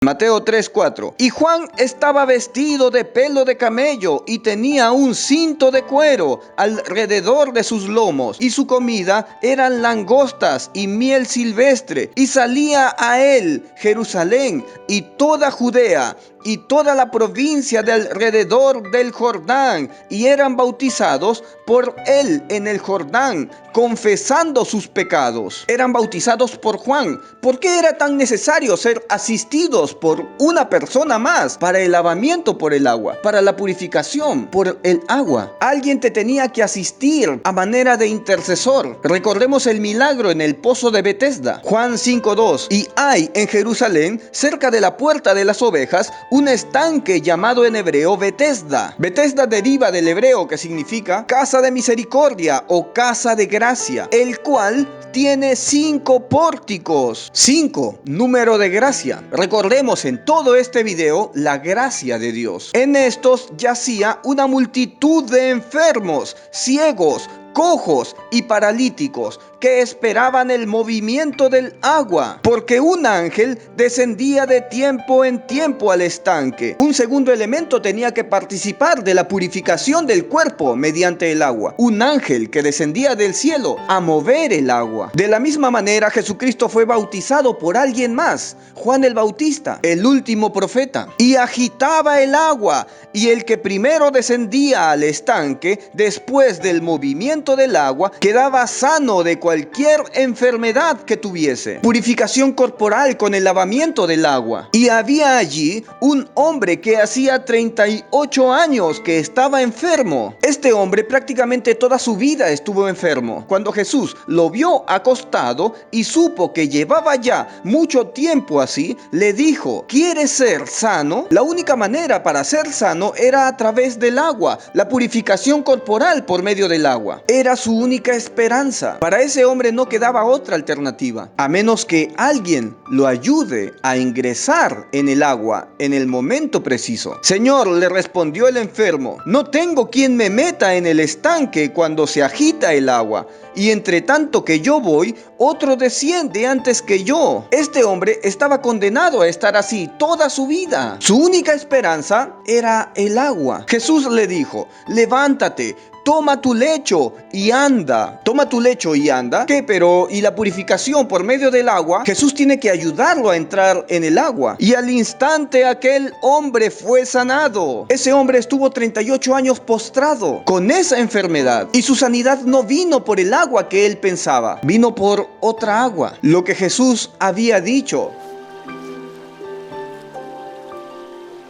Mateo 3:4. Y Juan estaba vestido de pelo de camello y tenía un cinto de cuero alrededor de sus lomos, y su comida eran langostas y miel silvestre, y salía a él Jerusalén y toda Judea y toda la provincia de alrededor del Jordán, y eran bautizados por él en el Jordán, confesando sus pecados. Eran bautizados por Juan. ¿Por qué era tan necesario ser asistidos por una persona más para el lavamiento por el agua, para la purificación por el agua? Alguien te tenía que asistir a manera de intercesor. Recordemos el milagro en el pozo de Betesda, Juan 5:2. Y hay en Jerusalén, cerca de la puerta de las ovejas, un estanque llamado en hebreo Betesda. Betesda deriva del hebreo que significa casa de misericordia o casa de gracia, el cual tiene 5 pórticos. 5, número de gracia. Recordemos en todo este video la gracia de Dios. En estos yacía una multitud de enfermos, ciegos, cojos y paralíticos que esperaban el movimiento del agua, porque un ángel descendía de tiempo en tiempo al estanque. Un segundo elemento tenía que participar de la purificación del cuerpo mediante el agua. Un ángel que descendía del cielo a mover el agua. De la misma manera, Jesucristo fue bautizado por alguien más, Juan el Bautista, el último profeta, y agitaba el agua, y el que primero descendía al estanque, después del movimiento del agua, quedaba sano de cualquier enfermedad que tuviese. Purificación corporal con el lavamiento del agua. Y había allí un hombre que hacía 38 años que estaba enfermo. Este hombre prácticamente toda su vida estuvo enfermo. Cuando Jesús lo vio acostado y supo que llevaba ya mucho tiempo así, le dijo: ¿quieres ser sano? La única manera para ser sano era a través del agua, la purificación corporal por medio del agua. Era su única esperanza. Para ese hombre no quedaba otra alternativa, a menos que alguien lo ayude a ingresar en el agua en el momento preciso. Señor, le respondió el enfermo, no tengo quien me meta en el estanque cuando se agita el agua, y entre tanto que yo voy, otro desciende antes que yo. Este hombre estaba condenado a estar así toda su vida. Su única esperanza era el agua. Jesús le dijo: levántate, toma tu lecho y anda. Toma tu lecho y anda. ¿Qué? Pero, ¿y la purificación por medio del agua? Jesús tiene que ayudarlo a entrar en el agua. Y al instante aquel hombre fue sanado. Ese hombre estuvo 38 años postrado con esa enfermedad. Y su sanidad no vino por el agua que él pensaba. Vino por otra agua. Lo que Jesús había dicho.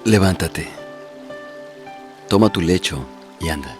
Levántate, toma tu lecho y anda.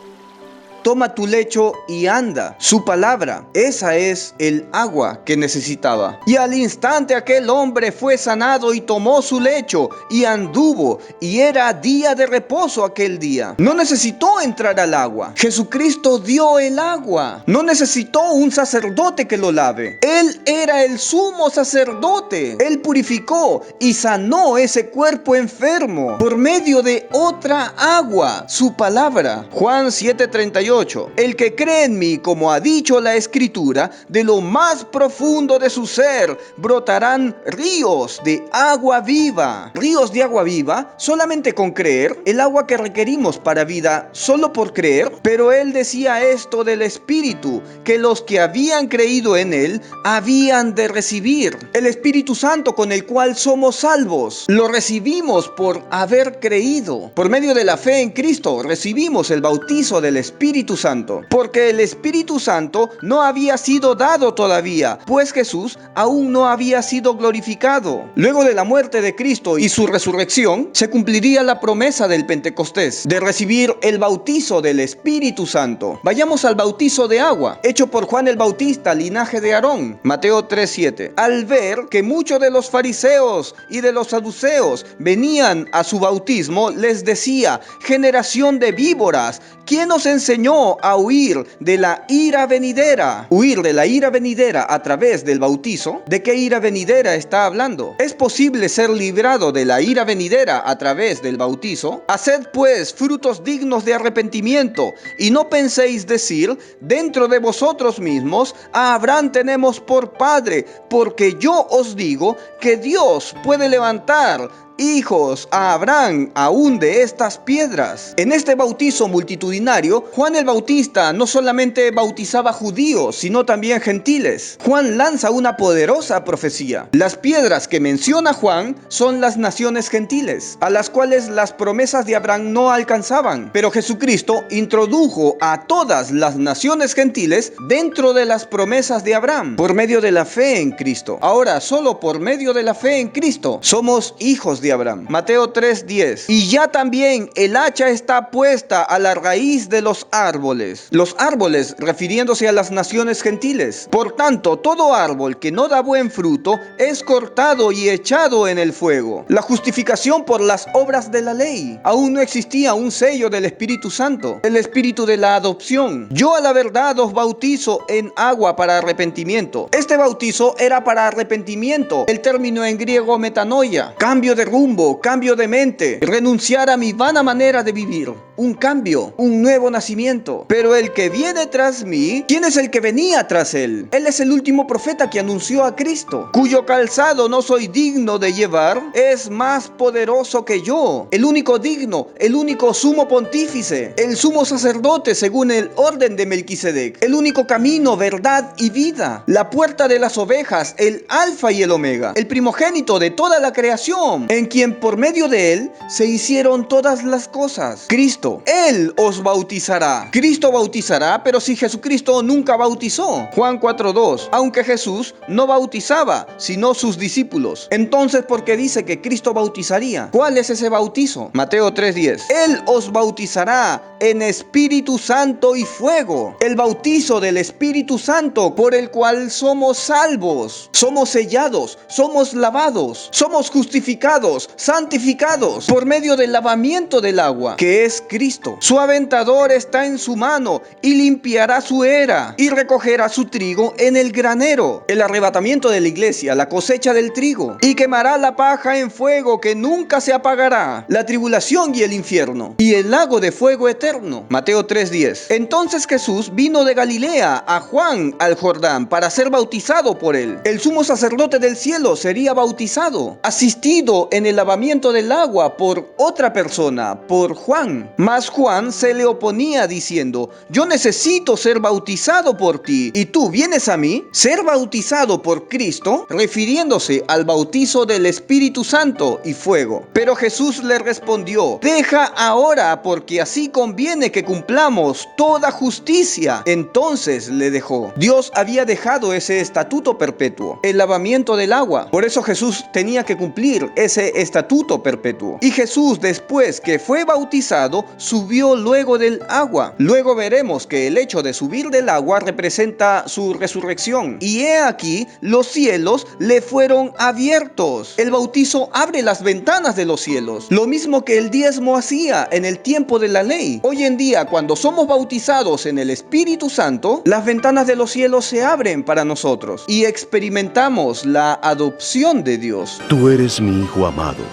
Toma tu lecho y anda. Su palabra, esa es el agua que necesitaba. Y al instante aquel hombre fue sanado y tomó su lecho y anduvo. Y era día de reposo aquel día. No necesitó entrar al agua. Jesucristo dio el agua. No necesitó un sacerdote que lo lave. Él era el sumo sacerdote. Él purificó y sanó ese cuerpo enfermo por medio de otra agua, su palabra. Juan 7:38. El que cree en mí, como ha dicho la Escritura, de lo más profundo de su ser brotarán ríos de agua viva. Ríos de agua viva solamente con creer, el agua que requerimos para vida solo por creer. Pero él decía esto del Espíritu, que los que habían creído en él habían de recibir. El Espíritu Santo con el cual somos salvos, lo recibimos por haber creído. Por medio de la fe en Cristo recibimos el bautizo del Espíritu Santo, porque el Espíritu Santo no había sido dado todavía, pues Jesús aún no había sido glorificado. Luego de la muerte de Cristo y su resurrección, se cumpliría la promesa del Pentecostés, de recibir el bautizo del Espíritu Santo. Vayamos al bautizo de agua, hecho por Juan el Bautista, linaje de Aarón, Mateo 3:7. Al ver que muchos de los fariseos y de los saduceos venían a su bautismo, les decía: generación de víboras, ¿quién os enseñó enseñó a huir de la ira venidera. Huir de la ira venidera a través del bautizo. ¿De qué ira venidera está hablando? ¿Es posible ser librado de la ira venidera a través del bautizo? Haced pues frutos dignos de arrepentimiento, y no penséis decir dentro de vosotros mismos: a Abraham tenemos por padre, porque yo os digo que Dios puede levantar hijos a Abraham aún de estas piedras. En este bautizo multitudinario, Juan el Bautista no solamente bautizaba judíos, sino también gentiles. Juan lanza una poderosa profecía. Las piedras que menciona Juan son las naciones gentiles, a las cuales las promesas de Abraham no alcanzaban. Pero Jesucristo introdujo a todas las naciones gentiles dentro de las promesas de Abraham, por medio de la fe en Cristo. Ahora, solo por medio de la fe en Cristo, somos hijos de Abraham. Mateo 3:10. Y ya también el hacha está puesta a la raíz de los árboles. Los árboles refiriéndose a las naciones gentiles. Por tanto, todo árbol que no da buen fruto es cortado y echado en el fuego. La justificación por las obras de la ley. Aún no existía un sello del Espíritu Santo, el Espíritu de la adopción. Yo a la verdad os bautizo en agua para arrepentimiento. Este bautizo era para arrepentimiento. El término en griego metanoia. Cambio de rumbo, cambio de mente, renunciar a mi vana manera de vivir, un cambio, un nuevo nacimiento. Pero el que viene tras mí, ¿quién es el que venía tras él? Él es el último profeta que anunció a Cristo, cuyo calzado no soy digno de llevar, es más poderoso que yo, el único digno, el único sumo pontífice, el sumo sacerdote según el orden de Melquisedec, el único camino, verdad y vida, la puerta de las ovejas, el alfa y el omega, el primogénito de toda la creación, en quien por medio de él se hicieron todas las cosas. Cristo, él os bautizará. Cristo bautizará, pero si Jesucristo nunca bautizó. Juan 4:2. Aunque Jesús no bautizaba, sino sus discípulos. Entonces, ¿por qué dice que Cristo bautizaría? ¿Cuál es ese bautizo? Mateo 3:10. Él os bautizará en Espíritu Santo y fuego. El bautizo del Espíritu Santo por el cual somos salvos, somos sellados, somos lavados, somos justificados, santificados por medio del lavamiento del agua, que es Cristo. Su aventador está en su mano y limpiará su era y recogerá su trigo en el granero. El arrebatamiento de la iglesia, la cosecha del trigo, y quemará la paja en fuego que nunca se apagará, la tribulación y el infierno y el lago de fuego eterno. Mateo 3:10. Entonces Jesús vino de Galilea a Juan al Jordán para ser bautizado por él. El sumo sacerdote del cielo sería bautizado, asistido en el lavamiento del agua por otra persona, por Juan. Mas Juan se le oponía diciendo: yo necesito ser bautizado por ti, ¿y tú vienes a mí? Ser bautizado por Cristo, refiriéndose al bautizo del Espíritu Santo y fuego. Pero Jesús le respondió: deja ahora, porque así conviene que cumplamos toda justicia. Entonces le dejó. Dios había dejado ese estatuto perpetuo, el lavamiento del agua. Por eso Jesús tenía que cumplir ese estatuto perpetuo. Y Jesús, después que fue bautizado, subió luego del agua. Luego veremos que el hecho de subir del agua representa su resurrección. Y he aquí, los cielos le fueron abiertos. El bautizo abre las ventanas de los cielos, lo mismo que el diezmo hacía en el tiempo de la ley. Hoy en día, cuando somos bautizados en el Espíritu Santo, las ventanas de los cielos se abren para nosotros y experimentamos la adopción de Dios. Tú eres mi Hijo amado,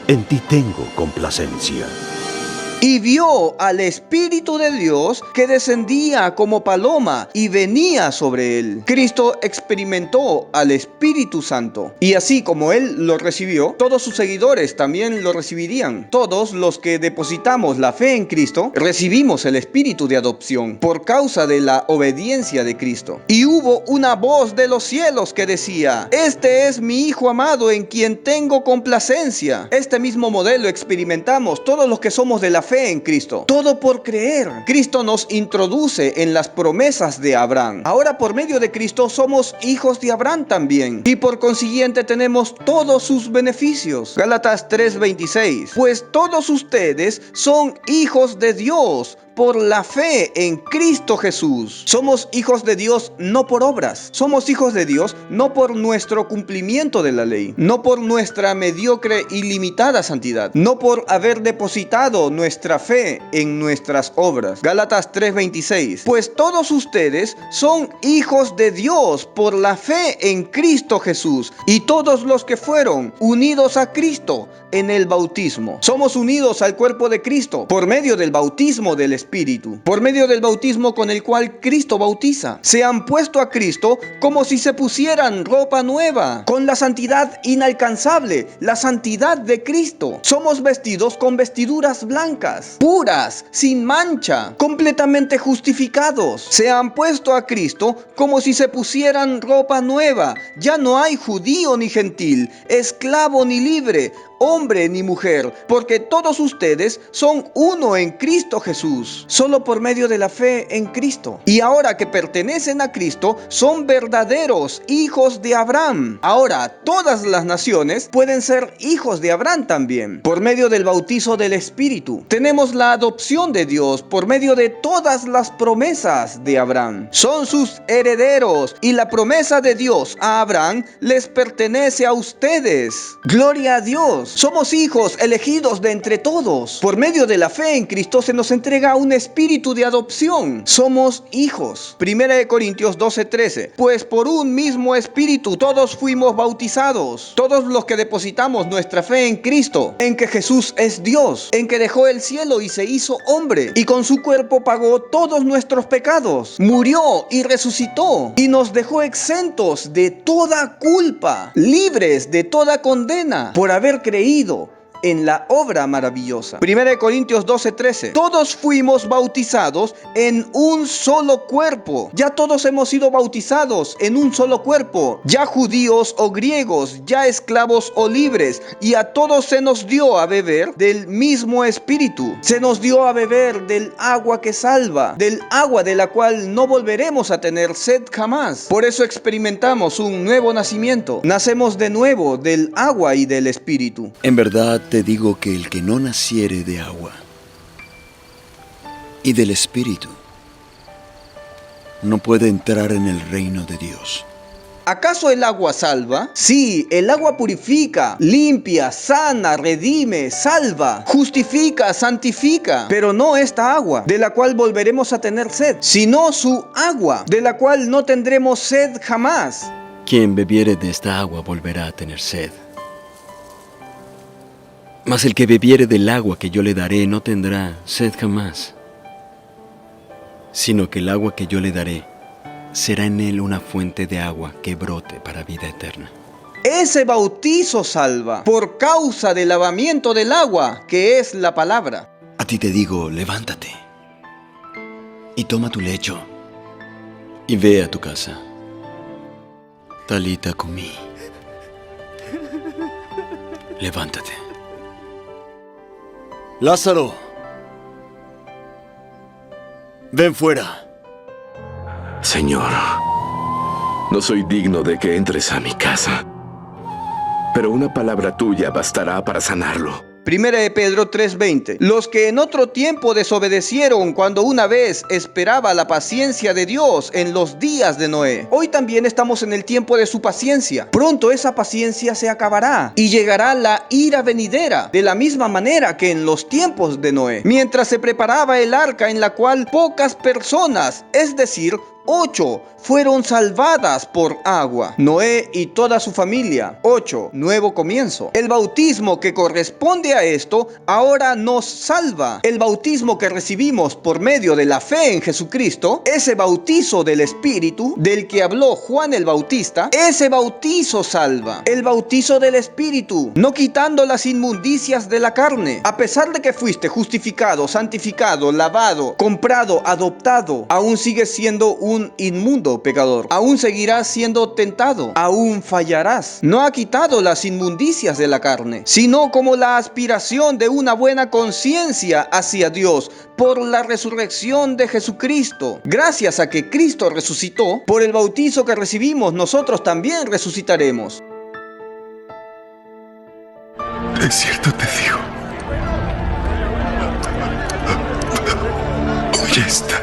en ti tengo complacencia. Y vio al Espíritu de Dios que descendía como paloma y venía sobre él. Cristo experimentó al Espíritu Santo. Y así como él lo recibió, todos sus seguidores también lo recibirían. Todos los que depositamos la fe en Cristo, recibimos el Espíritu de adopción por causa de la obediencia de Cristo. Y hubo una voz de los cielos que decía: este es mi Hijo amado en quien tengo complacencia. Este mismo modelo experimentamos todos los que somos de la fe en Cristo, todo por creer. Cristo nos introduce en las promesas de Abraham. Ahora por medio de Cristo somos hijos de Abraham también, y por consiguiente tenemos todos sus beneficios. Gálatas 3:26. Pues todos ustedes son hijos de Dios por la fe en Cristo Jesús. Somos hijos de Dios no por obras. Somos hijos de Dios no por nuestro cumplimiento de la ley, no por nuestra mediocre y limitada santidad, no por haber depositado nuestra fe en nuestras obras. Gálatas 3:26. Pues todos ustedes son hijos de Dios por la fe en Cristo Jesús, y todos los que fueron unidos a Cristo en el bautismo. Somos unidos al cuerpo de Cristo por medio del bautismo del Espíritu, por medio del bautismo con el cual Cristo bautiza. Se han puesto a Cristo como si se pusieran ropa nueva, con la santidad inalcanzable, la santidad de Cristo. Somos vestidos con vestiduras blancas, puras, sin mancha, completamente justificados. Se han puesto a Cristo como si se pusieran ropa nueva. Ya no hay judío ni gentil, esclavo ni libre, hombre ni mujer, porque todos ustedes son uno en Cristo Jesús, solo por medio de la fe en Cristo. Y ahora que pertenecen a Cristo, son verdaderos hijos de Abraham. Ahora, todas las naciones pueden ser hijos de Abraham también, por medio del bautizo del Espíritu. Tenemos la adopción de Dios por medio de todas las promesas de Abraham. Son sus herederos, y la promesa de Dios a Abraham les pertenece a ustedes. Gloria a Dios. Somos hijos elegidos de entre todos. Por medio de la fe en Cristo se nos entrega un espíritu de adopción. Somos hijos. 1 Corintios 12:13. Pues por un mismo espíritu todos fuimos bautizados. Todos los que depositamos nuestra fe en Cristo, en que Jesús es Dios, en que dejó el cielo y se hizo hombre, y con su cuerpo pagó todos nuestros pecados, murió y resucitó, y nos dejó exentos de toda culpa, libres de toda condena, por haber creído en la obra maravillosa. 1 Corintios 12:13. Todos fuimos bautizados en un solo cuerpo. Ya todos hemos sido bautizados en un solo cuerpo. Ya judíos o griegos, ya esclavos o libres. Y a todos se nos dio a beber del mismo espíritu. Se nos dio a beber del agua que salva, del agua de la cual no volveremos a tener sed jamás. Por eso experimentamos un nuevo nacimiento. Nacemos de nuevo del agua y del espíritu. En verdad te digo que el que no naciere de agua y del Espíritu no puede entrar en el reino de Dios. ¿Acaso el agua salva? Sí, el agua purifica, limpia, sana, redime, salva, justifica, santifica. Pero no esta agua, de la cual volveremos a tener sed, sino su agua, de la cual no tendremos sed jamás. Quien bebiere de esta agua volverá a tener sed. Mas el que bebiere del agua que yo le daré no tendrá sed jamás, sino que el agua que yo le daré será en él una fuente de agua que brote para vida eterna. Ese bautizo salva, por causa del lavamiento del agua, que es la palabra. A ti te digo, levántate y toma tu lecho y ve a tu casa. Talita cumi. Levántate. Lázaro, ven fuera. Señor, no soy digno de que entres a mi casa, pero una palabra tuya bastará para sanarlo. 1 Pedro 3:20. Los que en otro tiempo desobedecieron cuando una vez esperaba la paciencia de Dios en los días de Noé. Hoy también estamos en el tiempo de su paciencia. Pronto esa paciencia se acabará y llegará la ira venidera, de la misma manera que en los tiempos de Noé, mientras se preparaba el arca en la cual pocas personas, es decir, 8 fueron salvadas por agua. Noé y toda su familia. 8. Nuevo comienzo. El bautismo que corresponde a esto ahora nos salva. El bautismo que recibimos por medio de la fe en Jesucristo, ese bautizo del Espíritu del que habló Juan el Bautista, ese bautizo salva. El bautizo del Espíritu, no quitando las inmundicias de la carne. A pesar de que fuiste justificado, santificado, lavado, comprado, adoptado, aún sigues siendo un inmundo pecador. Aún seguirás siendo tentado. Aún fallarás. No ha quitado las inmundicias de la carne, sino como la aspiración de una buena conciencia hacia Dios por la resurrección de Jesucristo. Gracias a que Cristo resucitó, por el bautizo que recibimos, nosotros también resucitaremos. De cierto te digo Ya está.